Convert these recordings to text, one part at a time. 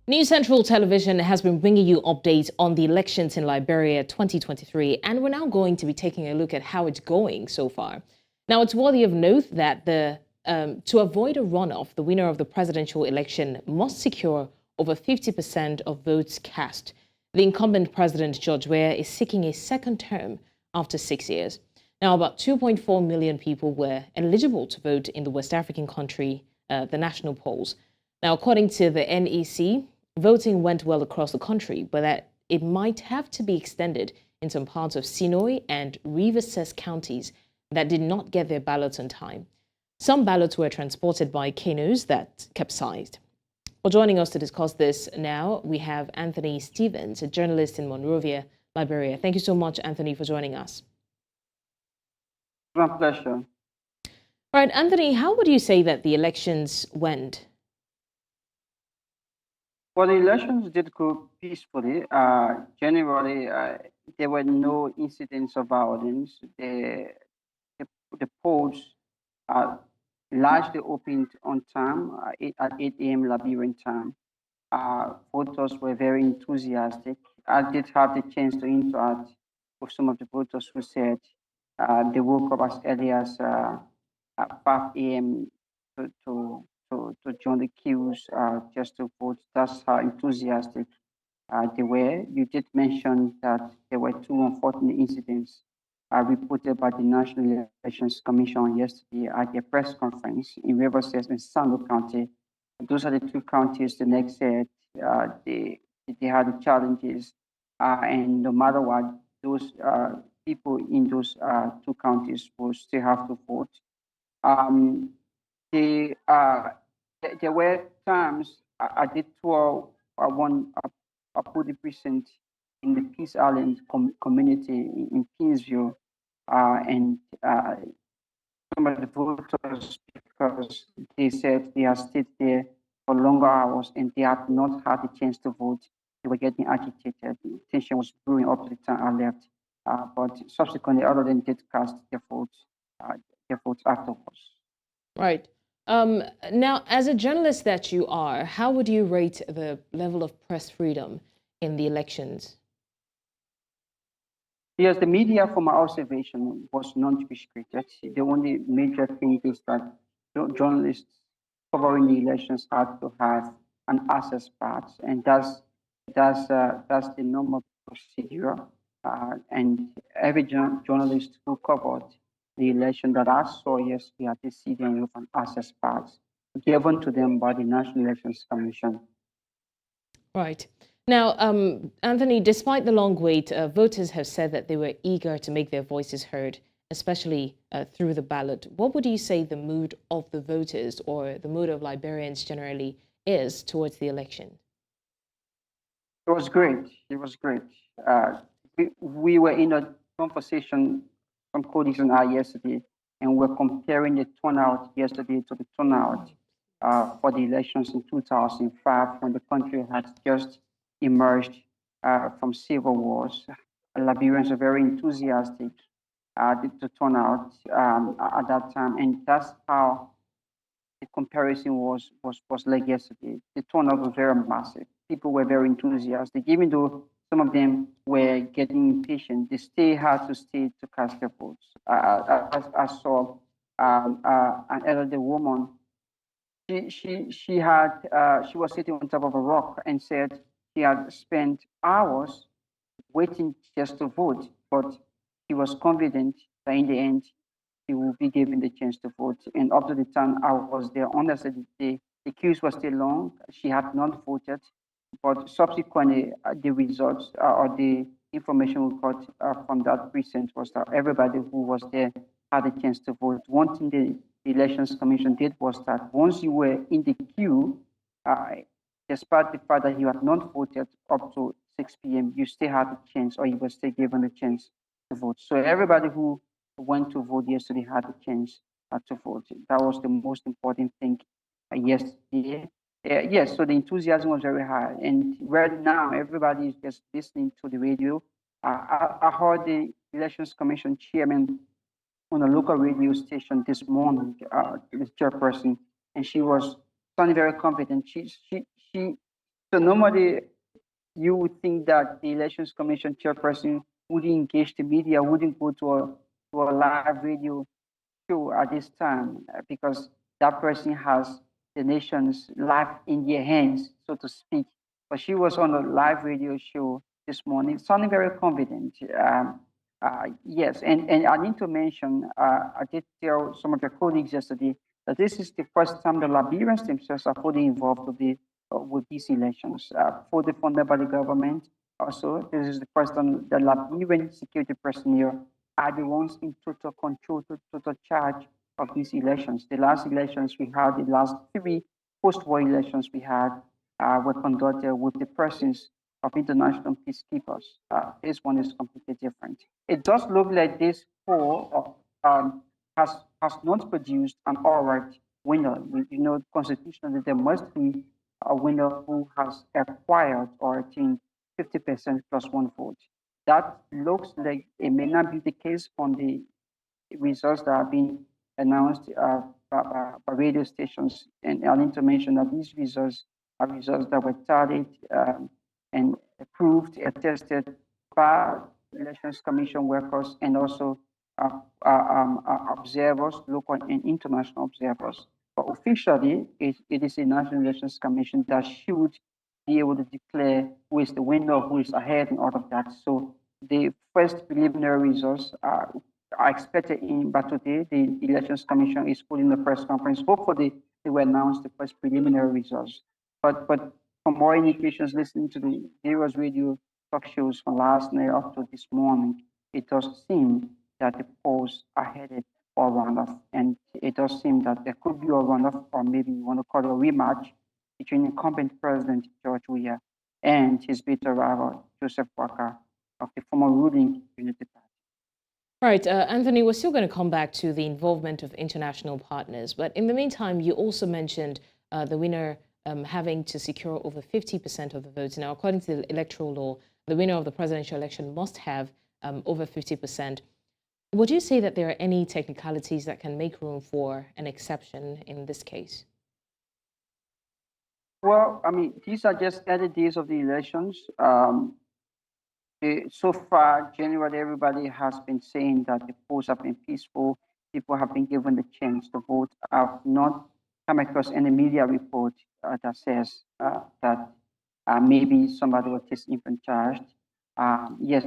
News Central Television has been bringing you updates on the elections in Liberia 2023, and we're now going to be taking a look at how it's going so far. Now, it's worthy of note that to avoid a runoff, the winner of the presidential election must secure over 50% of votes cast. The incumbent president, George Weah, is seeking a second term after 6 years. Now, about 2.4 million people were eligible to vote in the West African country, the national polls. Now, according to the NEC, voting went well across the country, but that it might have to be extended in some parts of Sinoy and VSA counties that did not get their ballots on time. Some ballots were transported by canoes that capsized. Well, joining us to discuss this now, we have Anthony Stevens, a journalist in Monrovia, Liberia. Thank you so much, Anthony, for joining us. My pleasure. All right, Anthony, how would you say that the elections went? Well, the elections did go peacefully. Generally, there were no incidents of violence. The polls largely opened on time at 8 a.m. Liberian time. Voters were very enthusiastic. I did have the chance to interact with some of the voters who said they woke up as early as at 5 a.m. To join the queues just to vote. That's how enthusiastic they were. You did mention that there were two unfortunate incidents reported by the National Elections Commission yesterday at their press conference in Riverside and Sando County. Those are the two counties the next said they had the challenges, and no matter what, those people in those two counties will still have to vote. Um, they, there were times I did tour one a polling precinct in the Peace Island community in Kingsville, and some of the voters, because they said they had stayed there for longer hours and they had not had the chance to vote. They were getting agitated. The tension was brewing up to the time I left. But subsequently, all of them did cast their votes afterwards. Right. Now, as a journalist that you are, how would you rate the level of press freedom in the elections? Yes, the media, from my observation, was non-restricted. The only major thing is that journalists covering the elections had to have an access pass, and that's the normal procedure. And every journalist who covered the election that I saw yesterday had to see them with an access pass given to them by the National Elections Commission. Right. Now, Anthony, despite the long wait, voters have said that they were eager to make their voices heard, especially through the ballot. What would you say the mood of the voters or the mood of Liberians generally is towards the election? It was great. It was great. We were in a conversation, some colleagues and I yesterday, and we're comparing the turnout yesterday to the turnout for the elections in 2005 when the country had just emerged from civil wars. Liberians are very enthusiastic to turn out at that time, and that's how the comparison was like yesterday. The turnout was very massive. People were very enthusiastic, even though some of them were getting impatient. They still had to stay to cast their votes. I saw an elderly woman. She was sitting on top of a rock and said she had spent hours waiting just to vote, but she was confident that in the end she will be given the chance to vote. And up to the time I was there, honestly, the queues were still long. She had not voted, but subsequently, the results or the information we got from that precinct was that everybody who was there had a chance to vote. One thing the Elections Commission did was that once you were in the queue, uh, despite the fact that you had not voted up to 6 p.m., you still had a chance or you were still given a chance to vote. So everybody who went to vote yesterday had a chance to vote. That was the most important thing yesterday. Yes, so the enthusiasm was very high. And right now, everybody is just listening to the radio. I heard the Elections Commission chairman on a local radio station this morning, the chairperson, and she was sounding very confident. She So normally you would think that the Elections Commission chairperson would engage the media, wouldn't go to a live radio show at this time because that person has the nation's life in their hands, so to speak. But she was on a live radio show this morning, sounding very confident. Yes, and I need to mention, I did tell some of your colleagues yesterday that this is the first time the Liberians themselves are fully involved with these elections, fully funded by the government. Also, this is the first time the Liberian security personnel are the ones in total control, total charge of these elections. The last elections we had, the last three post-war elections we had, were conducted with the presence of international peacekeepers. This one is completely different. It does look like this poll has not produced an outright winner. You know, constitutionally, there must be a winner who has acquired or attained 50% plus one vote. That looks like it may not be the case on the results that have been announced by radio stations. And I need to mention that these results are results that were tallied and approved, attested by Elections Commission workers and also observers, local and international observers. But officially, it is the National Elections Commission that should be able to declare who is the winner, who is ahead, and all of that. So the first preliminary results are expected in, but today the Elections Commission is holding a press conference. Hopefully, they will announce the first preliminary results. But for more indications, listening to the various radio talk shows from last night up to this morning, it does seem that the polls are headed for runoff, and it does seem that there could be a runoff, or maybe you want to call it a rematch between incumbent President George Weah and his better rival Joseph Walker of the former ruling Unity Party. Right, Anthony, we're still going to come back to the involvement of international partners, but in the meantime, you also mentioned the winner having to secure over 50% of the votes. Now, according to the electoral law, the winner of the presidential election must have over 50%. Would you say that there are any technicalities that can make room for an exception in this case? Well, I mean, these are just early days of the elections. So far, generally, everybody has been saying that the polls have been peaceful. People have been given the chance to vote. I've not come across any media report that says that maybe somebody was just even charged. Yes.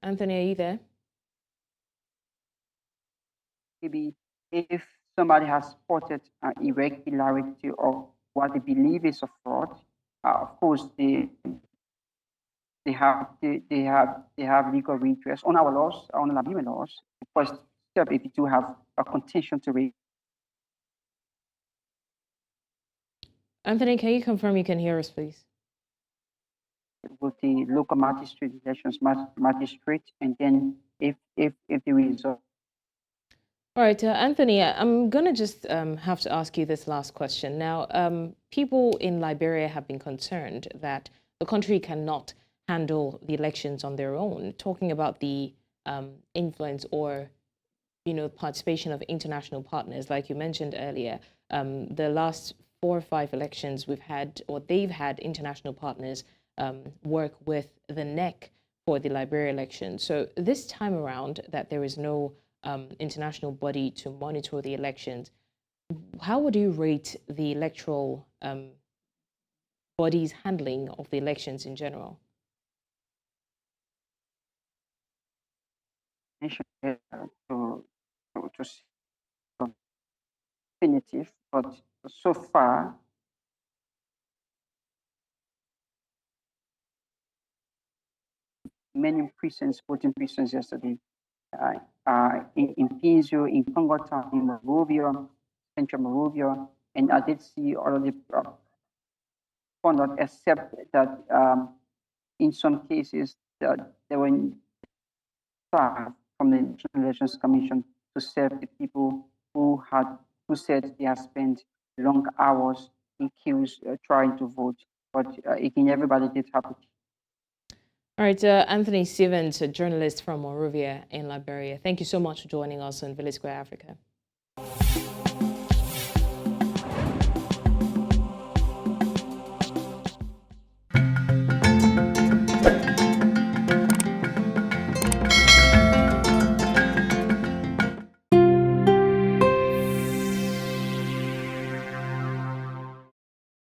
Anthony, are you there? Maybe if somebody has spotted irregularity or what they believe is a fraud, of course they have legal redress on our laws, on the Liberian laws. The first step, if you do have a contention to raise. Anthony, can you confirm you can hear us, please? With the local magistrate, elections magistrate, and then if the result. All right, Anthony, I'm going to just have to ask you this last question. Now, people in Liberia have been concerned that the country cannot handle the elections on their own, talking about the influence or, participation of international partners. Like you mentioned earlier, the last 4 or 5 elections we've had, or they've had international partners work with the NEC for the Liberia election. So this time around that there is no international body to monitor the elections, how would you rate the electoral body's handling of the elections in general? To definitive, but so far many precincts, voting precincts yesterday in Pinzo, in Congo Town, in Monrovia, Central Monrovia, and I did see already found out, except that in some cases that there were staff from the National Elections Commission to serve the people who said they had spent long hours in queues trying to vote. But again, everybody did have to. All right, Anthony Stevens, a journalist from Monrovia in Liberia. Thank you so much for joining us on Village Square Africa.